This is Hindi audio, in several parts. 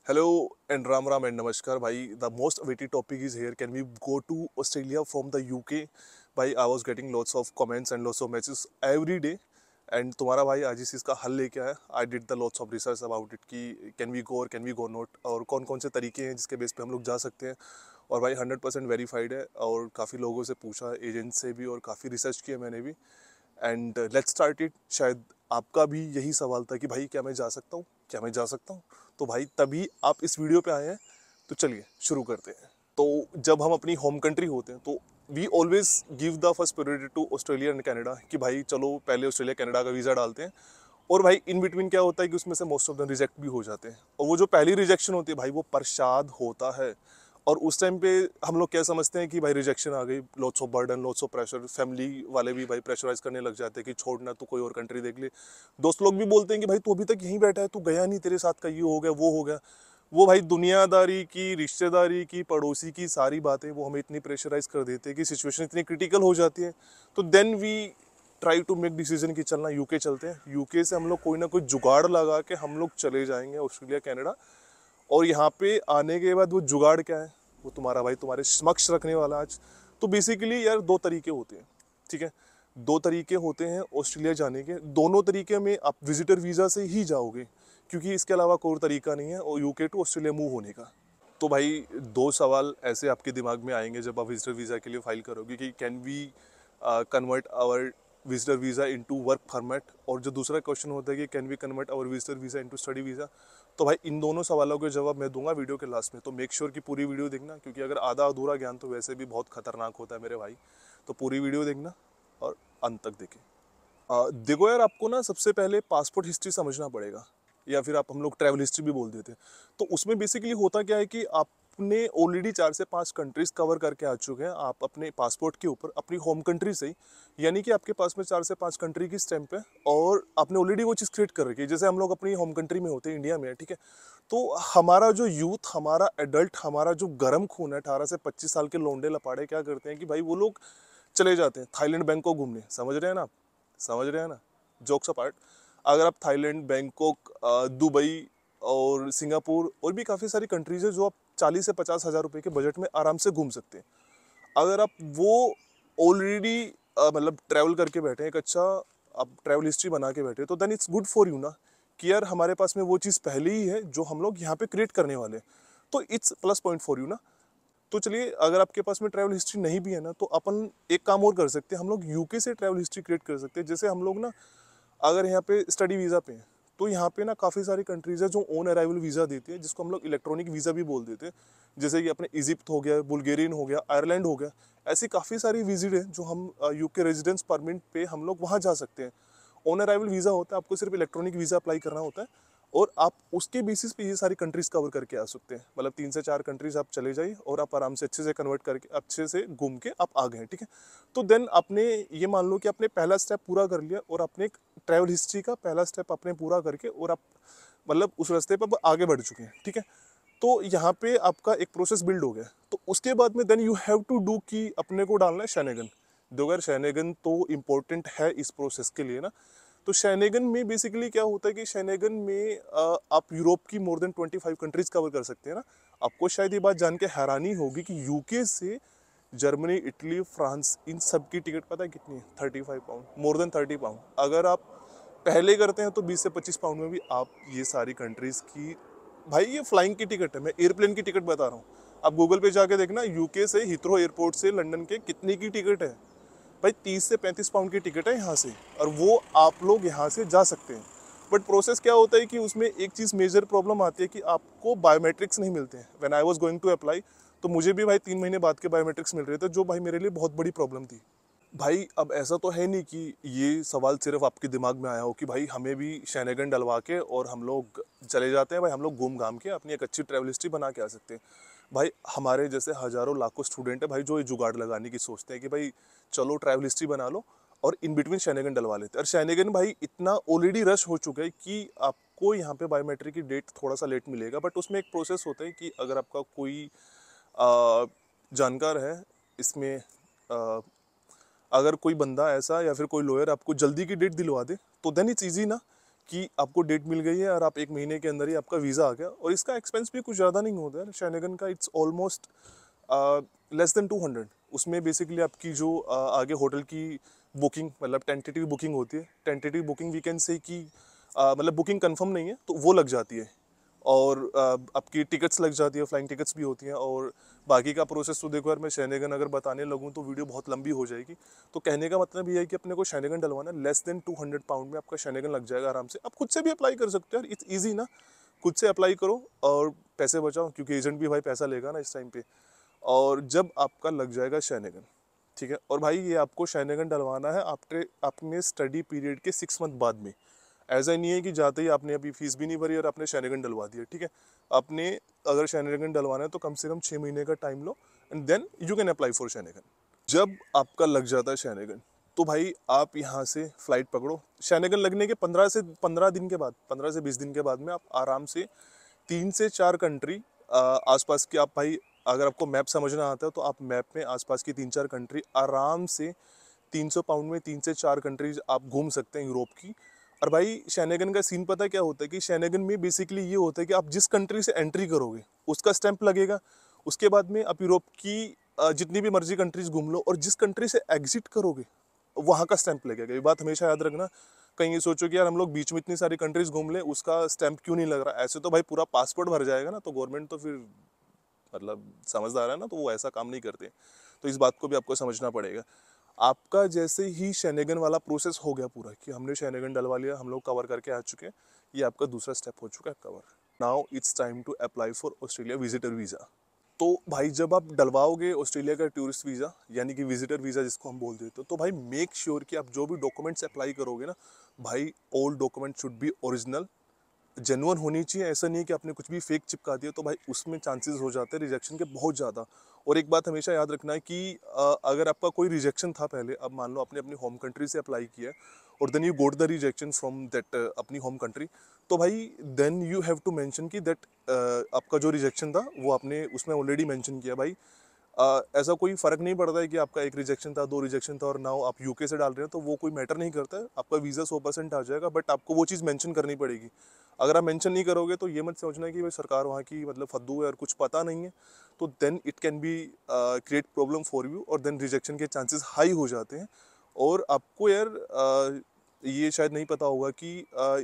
Hello and Ram Ram and Namaskar, bhai. The most awaited topic is here. Can we go to Australia from the UK? भाई I was getting lots of comments and lots of messages every day. And तुम्हारा भाई आज इस चीज़ का हल लेके आया. I did the lots of research about it कि कैन वी गो और कैन वी गो नॉट, और कौन कौन से तरीके हैं जिसके बेस पे हम लोग जा सकते हैं. और भाई 100% वेरीफाइड है, और काफ़ी लोगों से पूछा, एजेंट से भी, और काफ़ी रिसर्च किया मैंने भी. And let's start it. शायद आपका भी यही सवाल था कि भाई क्या मैं जा सकता हूँ, क्या मैं जा सकता हूँ. तो भाई तभी आप इस वीडियो पे आए हैं. तो चलिए शुरू करते हैं. तो जब हम अपनी होम कंट्री होते हैं तो we always give the first priority to Australia and Canada कि भाई चलो पहले ऑस्ट्रेलिया कनाडा का वीज़ा डालते हैं. और भाई इन बिटवीन क्या होता है कि उसमें से मोस्ट ऑफ द रिजेक्ट भी हो जाते हैं, और वो जो पहली रिजेक्शन होती है भाई वो प्रसाद होता है. और उस टाइम पे हम लोग क्या समझते हैं कि भाई रिजेक्शन आ गई, lots of burden, lots of pressure. Family वाले भी भाई प्रेशराइज करने लग जाते हैं कि छोड़ना, तू कोई और कंट्री देख ले. दोस्त लोग भी बोलते हैं कि भाई तू अभी तक यहीं बैठा है, तू गया नहीं, तेरे साथ का ये हो गया वो हो गया. वो भाई दुनियादारी की, रिश्तेदारी की, पड़ोसी की सारी बातें वो हमें इतनी प्रेशराइज कर देते हैं कि सिचुएशन इतनी क्रिटिकल हो जाती है. तो then we try to make decision कि चलना यूके चलते हैं. यूके से हम लोग कोई ना कोई जुगाड़ लगा के हम लोग चले जाएंगे ऑस्ट्रेलिया कनाडा. और यहाँ पे आने के बाद वो जुगाड़ क्या है वो तुम्हारा भाई तुम्हारे समक्ष रखने वाला आज. तो बेसिकली यार दो तरीके होते हैं, ठीक है. दो तरीके होते हैं ऑस्ट्रेलिया जाने के. दोनों तरीके में आप विजिटर वीज़ा से ही जाओगे, क्योंकि इसके अलावा कोई तरीका नहीं है और यूके टू ऑस्ट्रेलिया मूव होने का. तो भाई दो सवाल ऐसे आपके दिमाग में आएंगे जब आप विजिटर वीज़ा के लिए फाइल करोगे कि can we convert our visitor visa into work permit, और जो दूसरा क्वेश्चन होता है कि can we convert our visitor visa into study visa. तो भाई इन दोनों सवालों के जवाब मैं दूंगा वीडियो के लास्ट में. तो मेक श्योर कि पूरी वीडियो देखना, क्योंकि अगर आधा अधूरा ज्ञान तो वैसे भी बहुत खतरनाक होता है मेरे भाई. तो पूरी वीडियो देखना और अंत तक देखें. देखो यार, आपको ना सबसे पहले पासपोर्ट हिस्ट्री समझना पड़ेगा, या फिर आप हम लोग ट्रैवल हिस्ट्री भी बोल देते हैं. तो उसमें बेसिकली होता क्या है कि आपने ऑलरेडी 4 से 5 कंट्रीज कवर करके आ चुके हैं आप अपने पासपोर्ट के ऊपर, अपनी होम कंट्री से ही. यानी कि आपके पास में 4 से 5 कंट्री की स्टैंप है, और आपने ऑलरेडी वो चीज़ क्रिएट कर रखी है. जैसे हम लोग अपनी होम कंट्री में होते हैं, इंडिया में, ठीक है. तो हमारा जो यूथ, हमारा एडल्ट, हमारा जो गर्म खून है, 18 से 25 साल के लौंडे लपाड़े क्या करते हैं कि भाई वो लोग चले जाते हैं थाईलैंड, बैंकॉक घूमने. समझ रहे हैं ना आप, समझ रहे हैं ना. जोक्स अपार्ट, अगर आप थाईलैंड, बैंकॉक, दुबई और सिंगापुर और भी काफ़ी सारी कंट्रीज है जो आप 40 से 50 हज़ार रुपये के बजट में आराम से घूम सकते हैं. अगर आप वो ऑलरेडी मतलब ट्रैवल करके बैठे हैं, एक अच्छा आप ट्रैवल हिस्ट्री बना के बैठे हैं, तो then it's good for you ना, कि यार हमारे पास में वो चीज़ पहले ही है जो हम लोग यहाँ पे क्रिएट करने वाले हैं. तो it's plus point for you ना. तो चलिए, अगर आपके पास में ट्रैवल हिस्ट्री नहीं भी है ना, तो अपन एक काम और कर सकते हैं, हम लोग यूके से ट्रैवल हिस्ट्री क्रिएट कर सकते हैं. जैसे हम लोग ना अगर यहाँ पे स्टडी वीज़ा पे हैं, तो यहाँ पे ना काफ़ी सारी कंट्रीज है जो ऑन अराइवल वीज़ा देती है, जिसको हम लोग इलेक्ट्रॉनिक वीज़ा भी बोल देते हैं. जैसे कि अपने इजिप्ट हो गया, बुल्गेरियन हो गया, आयरलैंड हो गया. ऐसी काफ़ी सारी विजिट है जो हम यूके रेजिडेंस परमिट पे हम लोग वहाँ जा सकते हैं. ऑन अराइवल वीज़ा होता है, आपको सिर्फ इलेक्ट्रॉनिक वीज़ा अप्लाई करना होता है, और आप उसके बेसिस पे ये सारी कंट्रीज कवर करके आ सकते हैं. मतलब 3 से 4 कंट्रीज आप चले जाइए और आप आराम से अच्छे से कन्वर्ट करके अच्छे से घूम के आप आ गए, ठीक है. तो देन आपने ये मान लो कि आपने पहला स्टेप पूरा कर लिया, और आपने एक ट्रैवल हिस्ट्री का पहला स्टेप आपने पूरा करके, और आप मतलब उस रास्ते पर आगे बढ़ चुके हैं, ठीक है. तो यहाँ पे आपका एक प्रोसेस बिल्ड हो गया. तो उसके बाद में then you have to do कि अपने को डालना है शेनेगन. दो यार, शेनेगन तो इम्पोर्टेंट है इस प्रोसेस के लिए ना. तो शेनेगन में बेसिकली क्या होता है कि शेनेगन में आप यूरोप की मोर देन 25 कंट्रीज कवर कर सकते हैं ना. आपको शायद ये बात जान के हैरानी होगी कि यूके से जर्मनी, इटली, फ्रांस, इन सब की टिकट पता है कितनी है? 35 पाउंड, मोर देन 30 पाउंड. अगर आप पहले करते हैं तो 20 से 25 पाउंड में भी आप ये सारी कंट्रीज की, भाई ये फ्लाइंग की टिकट है, मैं एयरप्लेन की टिकट बता रहा हूँ. आप गूगल पे जाके देखना यूके से हिथ्रो एयरपोर्ट से लंदन के कितने की टिकट है. भाई 30 से 35 पाउंड की टिकट है यहाँ से, और वो आप लोग यहाँ से जा सकते हैं. बट प्रोसेस क्या होता है कि उसमें एक चीज़ मेजर प्रॉब्लम आती है कि आपको बायोमेट्रिक्स नहीं मिलते हैं. When I was going to apply, तो मुझे भी भाई 3 महीने बाद के बायोमेट्रिक्स मिल रहे थे, जो भाई मेरे लिए बहुत बड़ी प्रॉब्लम थी. भाई अब ऐसा तो है नहीं कि ये सवाल सिर्फ आपके दिमाग में आया हो कि भाई हमें भी शेनेगन डलवा के और हम लोग चले जाते हैं, भाई हम लोग घूम घाम के अपनी एक अच्छी ट्रैवल हिस्ट्री बना के आ सकते हैं. भाई हमारे जैसे हज़ारों लाखों स्टूडेंट है भाई जो ये जुगाड़ लगाने की सोचते हैं कि भाई चलो ट्रैवल हिस्ट्री बना लो और इन बिटवीन शेनेगन डलवा लेते हैं. और शेनेगन भाई इतना ऑलरेडी रश हो चुका है कि आपको यहाँ पे बायोमेट्रिक की डेट थोड़ा सा लेट मिलेगा. बट उसमें एक प्रोसेस होता है कि अगर आपका कोई जानकार है इसमें, अगर कोई बंदा ऐसा या फिर कोई लॉयर आपको जल्दी की डेट दिलवा दे, तो देन इट्स ईजी ना, कि आपको डेट मिल गई है और आप 1 महीने के अंदर ही आपका वीज़ा आ गया, और इसका एक्सपेंस भी कुछ ज़्यादा नहीं होता है शेनेगन का। It's almost less than 200। उसमें बेसिकली आपकी जो आगे होटल की बुकिंग, मतलब टेंटेटिव बुकिंग होती है, tentative booking we can say कि मतलब बुकिंग कंफर्म नहीं है तो वो लग जाती है, और आपकी टिकट्स लग जाती है, फ्लाइंग टिकट्स भी होती हैं, और बाकी का प्रोसेस तो देखो यार, मैं शेनेगन अगर बताने लगूँ तो वीडियो बहुत लंबी हो जाएगी। तो कहने का मतलब ये है कि अपने को शेनेगन डलवाना, लेस देन 200 पाउंड में आपका शेनेगन लग जाएगा आराम से। आप खुद से भी अप्लाई कर सकते हो यार, इट्स ईजी ना। खुद से अप्लाई करो और पैसे बचाओ, क्योंकि एजेंट भी भाई पैसा लेगा ना इस टाइम पे। और जब आपका लग जाएगा शेनेगन, ठीक है, और भाई ये आपको शेनेगन डलवाना है आफ्टर अपने स्टडी पीरियड के 6 मंथ बाद में। ऐसा नहीं है कि जाते ही आपने अभी फीस भी नहीं भरी और आपने शेनेगन डलवा दिया, ठीक है। आपने अगर शेनेगन डलवाना है तो कम से कम 6 महीने का टाइम लो, and then you can apply for Schengen. जब आपका लग जाता है शेनेगन, तो भाई आप यहाँ से फ्लाइट पकड़ो। शेनेगन लगने के 15 दिन के बाद, 15 से 20 दिन के बाद में आप आराम से 3 से 4 कंट्री आसपास की, आप भाई अगर आपको मैप समझना आता है तो आप मैप में आसपास की 3-4 कंट्री आराम से 300 पाउंड में 3 से 4 कंट्रीज आप घूम सकते हैं यूरोप की। और भाई शेनेगन का सीन पता है क्या होता है कि शेनेगन में बेसिकली ये होता है कि आप जिस कंट्री से एंट्री करोगे उसका स्टैंप लगेगा। उसके बाद में आप यूरोप की जितनी भी मर्जी कंट्रीज घूम लो, और जिस कंट्री से एग्जिट करोगे वहाँ का स्टैंप लगेगा। ये बात हमेशा याद रखना। कहीं ये सोचो कि यार हम लोग बीच में इतनी सारी कंट्रीज घूम ले, उसका स्टैंप क्यों नहीं लग रहा, ऐसे तो भाई पूरा पासपोर्ट भर जाएगा ना, तो गवर्नमेंट तो फिर मतलब समझदार है ना, तो वो ऐसा काम नहीं करते। तो इस बात को भी आपको समझना पड़ेगा। आपका जैसे ही शेनेगन वाला प्रोसेस हो गया पूरा, कि हमने शेनेगन डलवा लिया, हम लोग कवर करके आ चुके हैं, ये आपका दूसरा स्टेप हो चुका है cover. Now it's time to apply for Australia visitor visa. तो भाई जब आप डलवाओगे ऑस्ट्रेलिया का टूरिस्ट वीज़ा, यानी कि विजिटर वीज़ा जिसको हम बोल देते हो, तो भाई मेक श्योर कि आप जो भी डॉक्यूमेंट्स अप्लाई करोगे ना, भाई all document should be original, genuine होनी चाहिए। ऐसा नहीं है कि आपने कुछ भी फेक चिपका दिया, तो भाई उसमें चांसेस हो जाते हैं रिजेक्शन के बहुत ज़्यादा। और एक बात हमेशा याद रखना है कि अगर आपका कोई रिजेक्शन था पहले, अब मान लो आपने अपनी होम कंट्री से अप्लाई किया है और then you got the rejection from that अपनी होम कंट्री, तो भाई then you have to mention कि दैट आपका जो रिजेक्शन था वो आपने उसमें ऑलरेडी मेंशन किया। भाई ऐसा कोई फ़र्क नहीं पड़ता है कि आपका एक रिजेक्शन था, 2 रिजेक्शन था और नाउ आप यूके से डाल रहे हैं, तो वो कोई मैटर नहीं करता है। आपका वीज़ा 100% आ जाएगा, बट आपको वो चीज़ मेंशन करनी पड़ेगी। अगर आप मेंशन नहीं करोगे तो ये मत सोचना कि भाई सरकार वहाँ की मतलब फद्दू है और कुछ पता नहीं है, तो then it can be create problem for you, और देन रिजेक्शन के चांसेस हाई हो जाते हैं। और आपको यार ये शायद नहीं पता होगा कि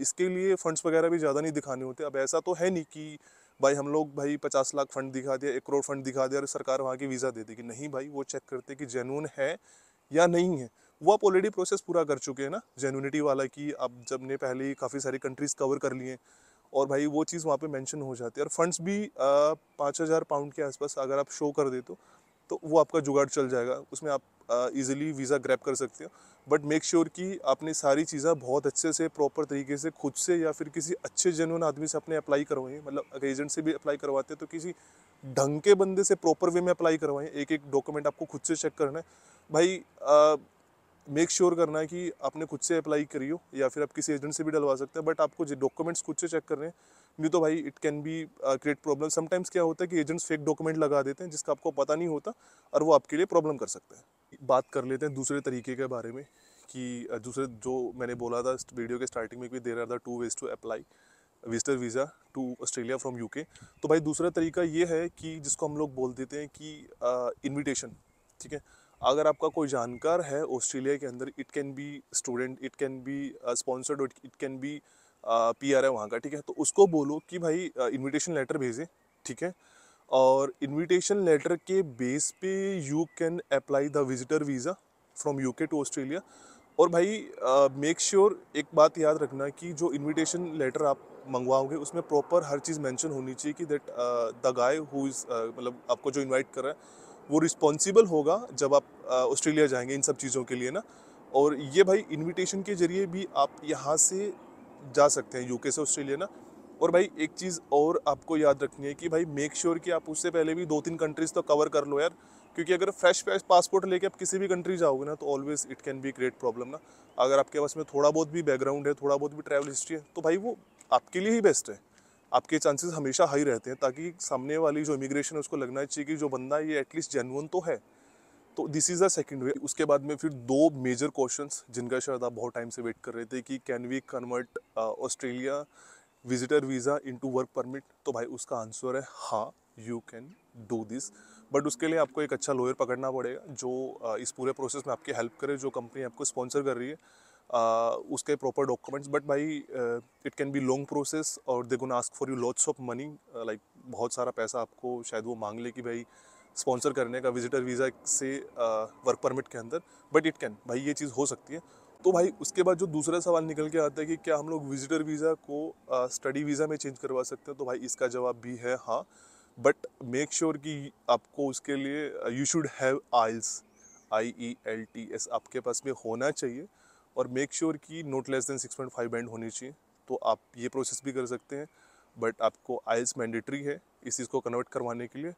इसके लिए फंड्स वगैरह भी ज़्यादा नहीं दिखाने होते। अब ऐसा तो है नहीं कि भाई हम लोग भाई 50 लाख फंड दिखा दिया, 1 करोड़ फंड दिखा दिया और सरकार वहाँ की वीज़ा दे देगी, नहीं भाई। वो चेक करते कि जेन्युइन है या नहीं है। वो आप ऑलरेडी प्रोसेस पूरा कर चुके हैं ना जेन्युइनिटी वाला, कि आप जब ने पहले ही काफ़ी सारी कंट्रीज़ कवर कर लिए हैं, और भाई वो चीज़ वहाँ पे मेंशन हो जाती है। और फंड्स भी 5,000 पाउंड के आसपास अगर आप शो कर देते हो तो वो आपका जुगाड़ चल जाएगा, उसमें आप इजीली वीज़ा ग्रैब कर सकते हो। बट मेक श्योर कि आपने सारी चीज़ें बहुत अच्छे से प्रॉपर तरीके से खुद से या फिर किसी अच्छे जेन्युइन आदमी से अपने अप्लाई करवाएं। मतलब अगर एजेंट से भी अप्लाई करवाते हैं तो किसी ढंग के बंदे से प्रॉपर वे में अप्लाई करवाएं। एक एक डॉक्यूमेंट आपको खुद से चेक करना है भाई। मेक श्योर करना है कि आपने खुद से अप्लाई करी हो, या फिर आप किसी एजेंट से भी डलवा सकते हैं, बट आपको जो डॉक्यूमेंट्स खुद से चेक करने हैं। नहीं तो भाई it can be create problem. Sometimes क्या होता है कि एजेंट्स फेक डॉक्यूमेंट लगा देते हैं जिसका आपको पता नहीं होता, और वो आपके लिए प्रॉब्लम कर सकते हैं। बात कर लेते हैं दूसरे तरीके के बारे में, कि दूसरे जो मैंने बोला था वीडियो के स्टार्टिंग में कि there are the 2 ways to apply visitor visa to Australia from UK. तो भाई दूसरा तरीका ये है कि जिसको हम लोग बोल देते हैं कि इनविटेशन, ठीक है। अगर आपका कोई जानकार है ऑस्ट्रेलिया के अंदर, it can B student, it can B sponsored, it can B PR है वहाँ का, ठीक है, तो उसको बोलो कि भाई इनविटेशन लेटर भेजें, ठीक है। और इनविटेशन लेटर के बेस पे you can apply the visitor visa from UK to Australia. और भाई मेक श्योर एक बात याद रखना कि जो इनविटेशन लेटर आप मंगवाओगे उसमें प्रॉपर हर चीज़ मेंशन होनी चाहिए कि that the guy who is मतलब आपको जो इनवाइट कर रहा है वो रिस्पॉन्सिबल होगा जब आप ऑस्ट्रेलिया जाएंगे इन सब चीज़ों के लिए ना। और ये भाई इनविटेशन के जरिए भी आप यहाँ से जा सकते हैं यूके से ऑस्ट्रेलिया ना। और भाई एक चीज़ और आपको याद रखनी है कि भाई मेक श्योर कि आप उससे पहले भी 2-3 कंट्रीज़ तो कवर कर लो यार, क्योंकि अगर फ्रेश पासपोर्ट लेके आप किसी भी कंट्री जाओगे ना, तो always it can be great problem ना। अगर आपके पास में थोड़ा बहुत भी बैकग्राउंड है, थोड़ा बहुत भी ट्रैवल हिस्ट्री है, तो भाई वो आपके लिए ही बेस्ट है। आपके चांसेस हमेशा हाई रहते हैं, ताकि सामने वाली जो इमिग्रेशन है उसको लगना चाहिए कि जो बंदा है ये एटलीस्ट जेन्युइन तो है। तो दिस इज़ द सेकंड वे। उसके बाद में फिर दो मेजर क्वेश्चंस जिनका शायद आप बहुत टाइम से वेट कर रहे थे कि can we convert Australia visitor visa into work permit. तो भाई उसका आंसर है हाँ, you can do this. But उसके लिए आपको एक अच्छा लॉयर पकड़ना पड़ेगा जो इस पूरे प्रोसेस में आपकी हेल्प करे, जो कंपनी आपको स्पॉन्सर कर रही है, उसके प्रॉपर डॉक्यूमेंट्स। बट भाई it can be long process और they gonna ask for you lots of money, like बहुत सारा पैसा आपको शायद वो मांग ले कि भाई स्पॉन्सर करने का विजिटर वीज़ा से वर्क परमिट के अंदर। बट इट कैन, भाई ये चीज़ हो सकती है। तो भाई उसके बाद जो दूसरा सवाल निकल के आता है कि क्या हम लोग विजिटर वीज़ा को स्टडी वीज़ा में चेंज करवा सकते हैं, तो भाई इसका जवाब भी है हाँ। बट मेक श्योर कि आपको उसके लिए you should have IELTS, IELTS आपके पास में होना चाहिए, और मेक श्योर कि नॉट लेस देन 6.5 बैंड होनी चाहिए। तो आप ये प्रोसेस भी कर सकते हैं, बट आपको आइल्स मैंडेटरी है इस चीज़ को कन्वर्ट करवाने के लिए।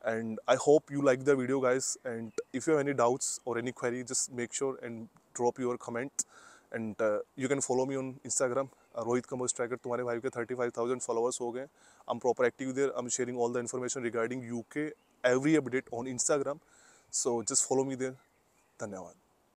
And I hope you like the video, guys, and if you have any doubts or any query, just make sure and drop your comment. And you can follow me on Instagram, Rohit Commerce Tracker। तुम्हारे भाई के 35,000 फॉलोअर्स हो गए। I'm proper active there, I'm sharing all the information regarding UK, every update on Instagram, so just follow me there। धन्यवाद।